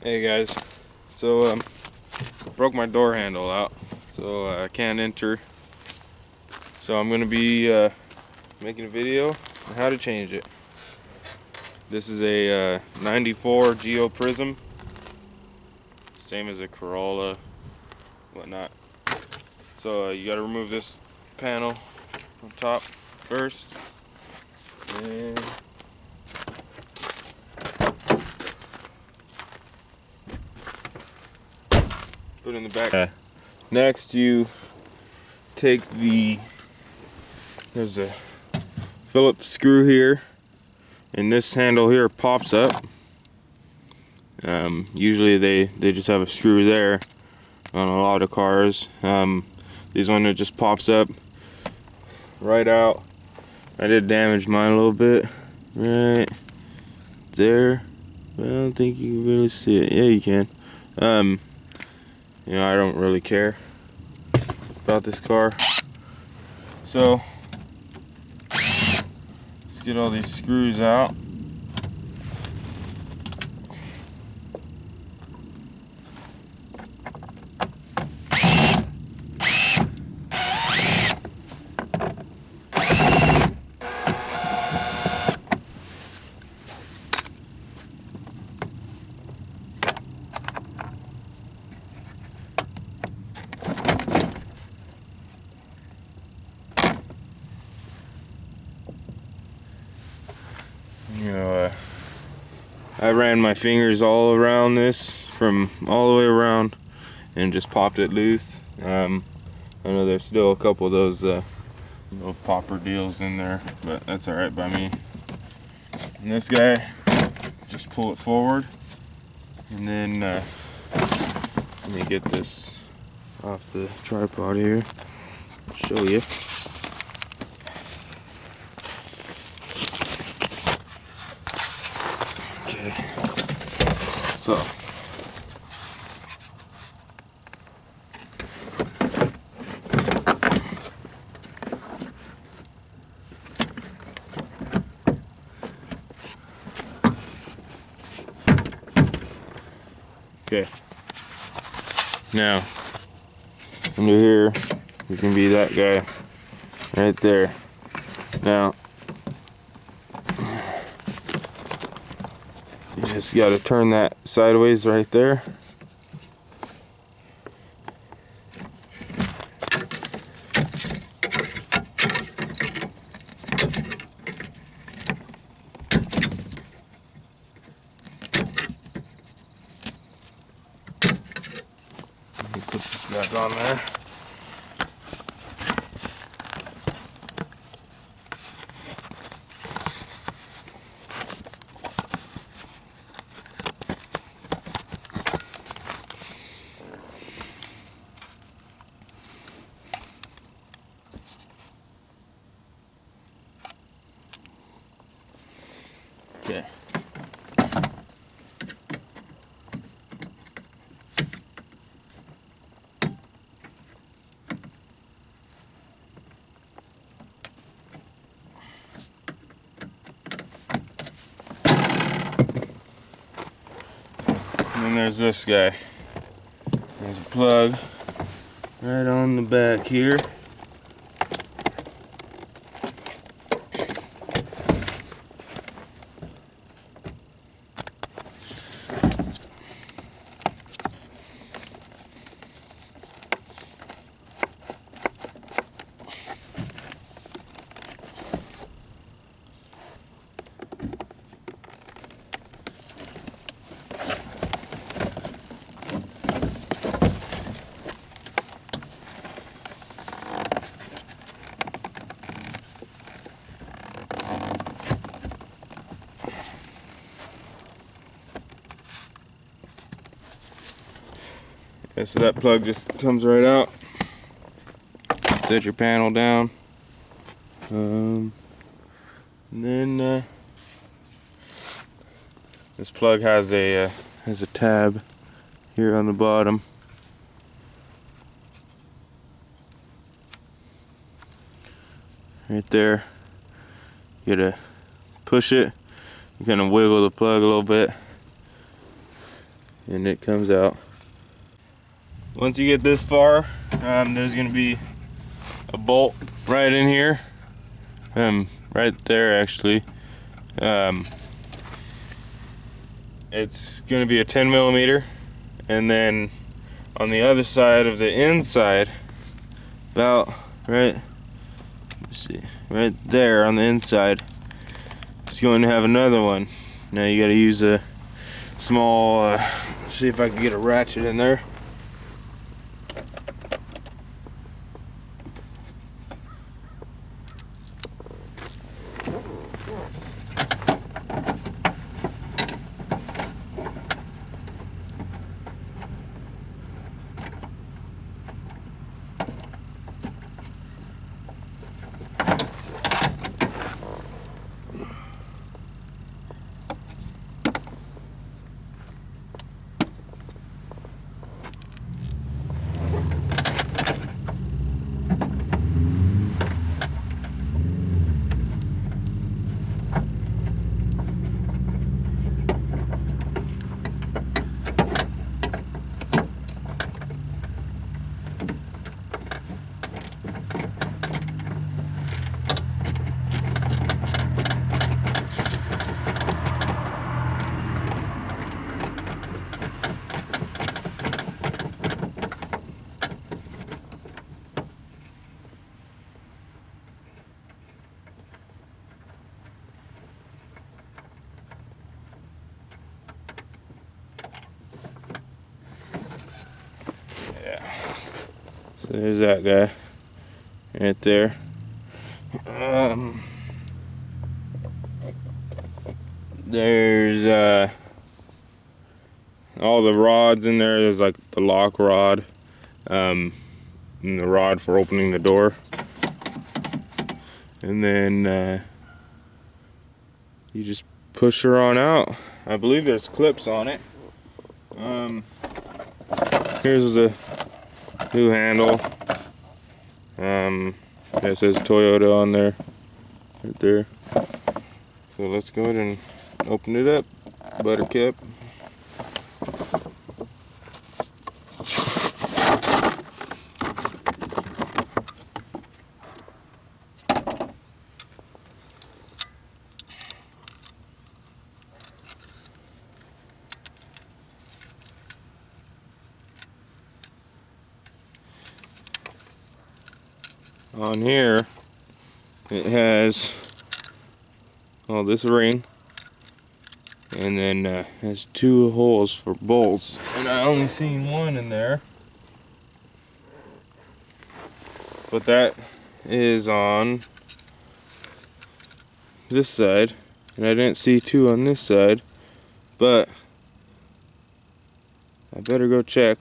Hey guys, so broke my door handle out, so I can't enter. So I'm gonna be making a video on how to change it. This is a 94 Geo Prizm, same as a Corolla, whatnot. So you got to remove this panel on top first, and put it in the back. Next, you take there's a Phillips screw here, and this handle here pops up. Usually they just have a screw there on a lot of cars. This one, it just pops up right out. I did damage mine a little bit right there, but I don't think you can really see it. Yeah, you can. You know, I don't really care about this car, so let's get all these screws out. You know, I ran my fingers all around this, from all the way around, and just popped it loose. I know there's still a couple of those little popper deals in there, but that's all right by me. And this guy, just pull it forward, and then let me get this off the tripod here, show you. Okay, so okay, now under here you can be that guy right there. Now you just got to turn that sideways right there. Let me put this back on there. Okay. And then there's this guy. There's a plug right on the back here. Okay, so that plug just comes right out. Set your panel down. And then this plug has a tab here on the bottom. Right there. You gotta push it. You kind of wiggle the plug a little bit. and it comes out. Once you get this far, there's gonna be a bolt right in here, right there actually. It's gonna be a 10 millimeter, and then on the other side of the inside, about right, let's see, right there on the inside, it's going to have another one. Now you got to use a small, see if I can get a ratchet in there. So there's that guy right there. There's all the rods in there. There's like the lock rod, and the rod for opening the door, and then you just push her on out. I believe there's clips on it. Here's the new handle. It says Toyota on there, right there. So let's go ahead and open it up, Buttercup. On here, it has this ring, and then has 2 holes for bolts, and I only seen one in there, but that is on this side, and I didn't see 2 on this side, but I better go check.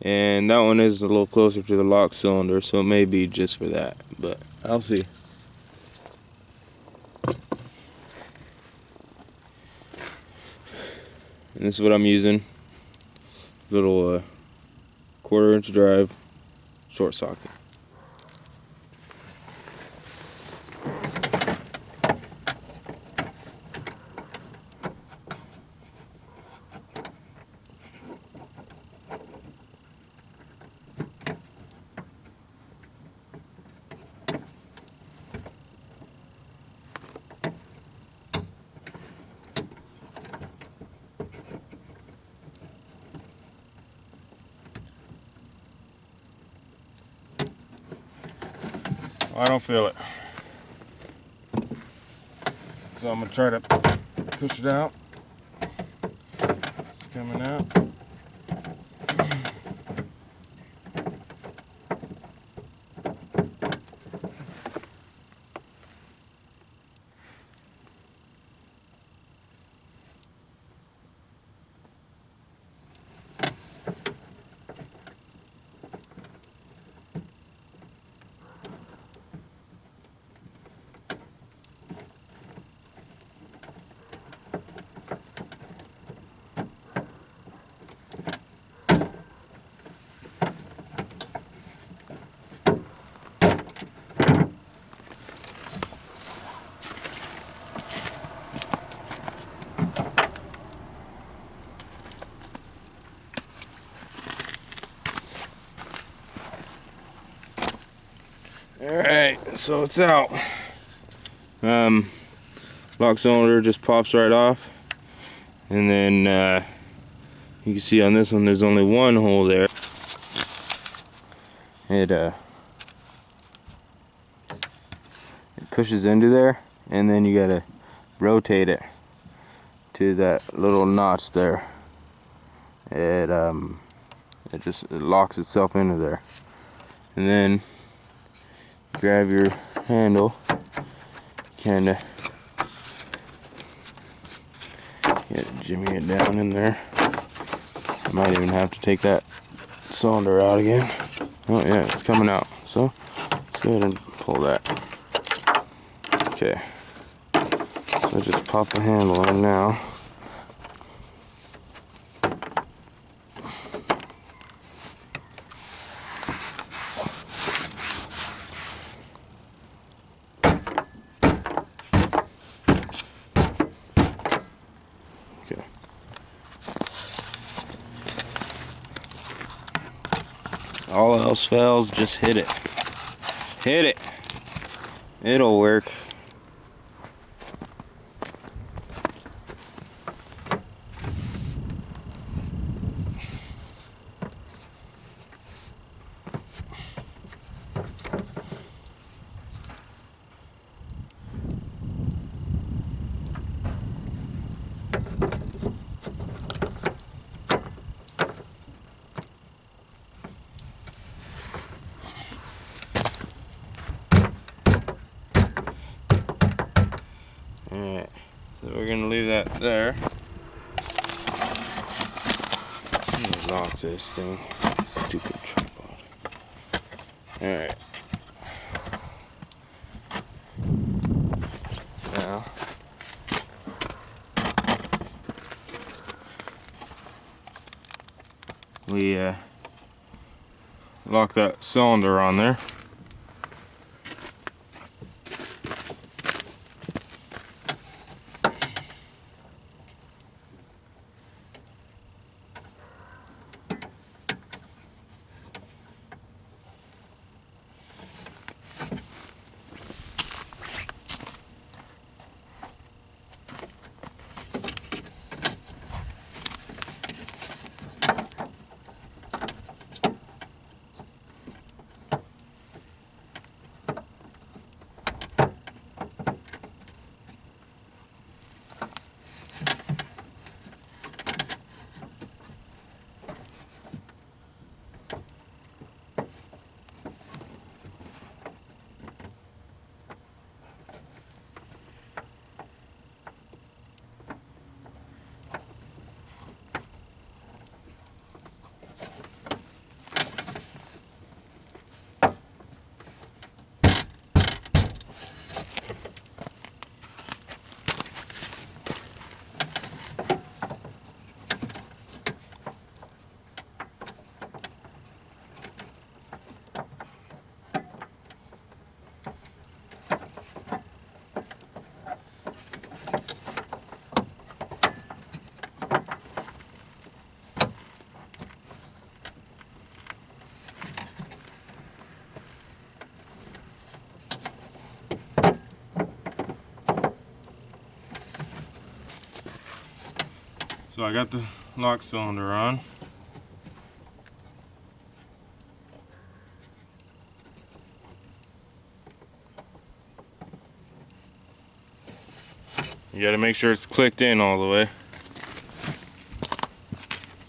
And that one is a little closer to the lock cylinder, so it may be just for that, but I'll see. And this is what I'm using. Little 1/4-inch drive short socket. I don't feel it, so I'm gonna try to push it out. It's coming out. So it's out. Lock cylinder just pops right off, and then you can see on this one there's only one hole there. It pushes into there, and then you gotta rotate it to that little notch there. It locks itself into there, and then grab your handle, kinda jimmy it down in there. I might even have to take that cylinder out again. Oh yeah, it's coming out. So let's go ahead and pull that. Okay, so just pop the handle in now. Okay. All else fails, just hit it. Hit it. It'll work. Alright, so we're gonna leave that there. I'm gonna lock this thing. Stupid tripod. Alright. Now we lock that cylinder on there. So I got the lock cylinder on. You gotta make sure it's clicked in all the way.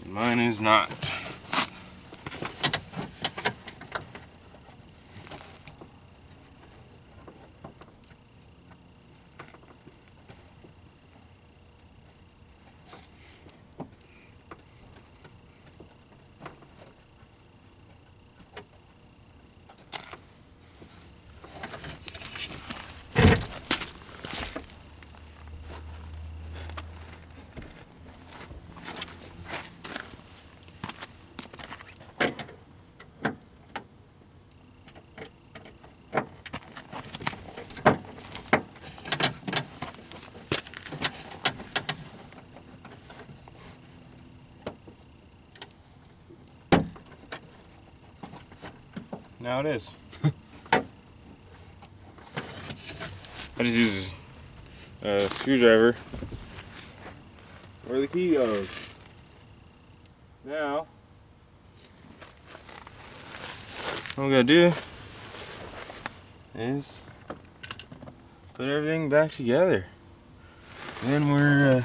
Mine is not. Now it is. I just use a screwdriver where the key goes. Now, all we gotta do is put everything back together. Then we'll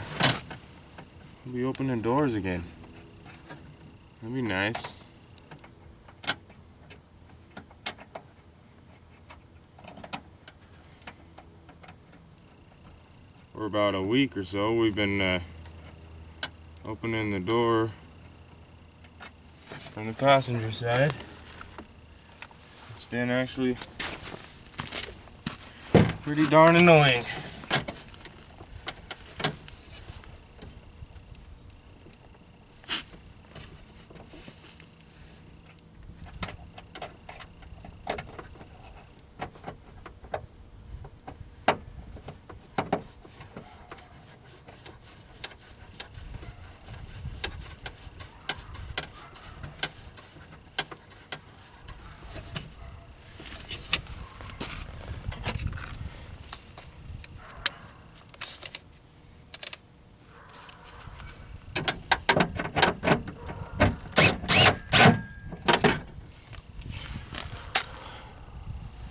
be opening doors again. That'd be nice. For about a week or so, we've been opening the door from the passenger side. It's been actually pretty darn annoying.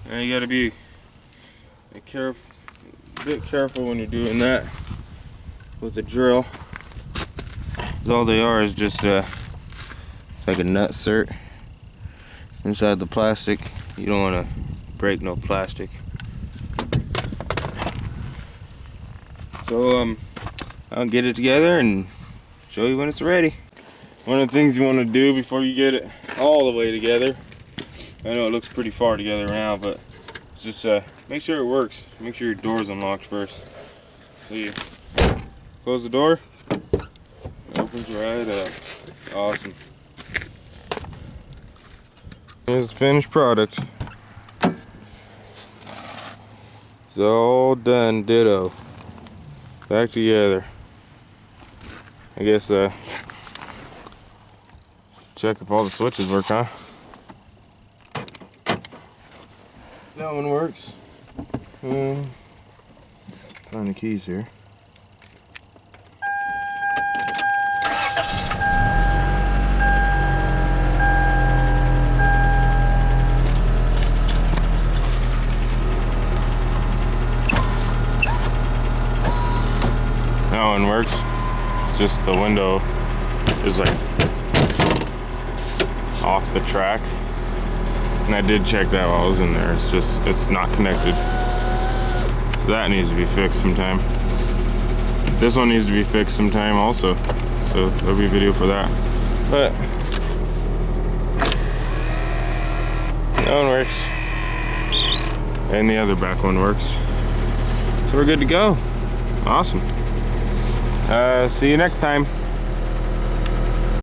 And you gotta be a bit careful when you're doing that with the drill. 'Cause all they are is just it's like a nut cert inside the plastic. You don't want to break no plastic. So I'll get it together and show you when it's ready. One of the things you want to do before you get it all the way together, I know it looks pretty far together now, but just make sure it works. Make sure your door's unlocked first. So you close the door, it opens right up. Awesome. Here's the finished product. It's all done, ditto. Back together. I guess check if all the switches work, huh? That one works. Find the keys here. That one works. It's just the window is like off the track. And I did check that while I was in there. It's not connected. That needs to be fixed sometime. This one needs to be fixed sometime also. So there'll be a video for that. But that one works. And the other back one works. So we're good to go. Awesome. See you next time.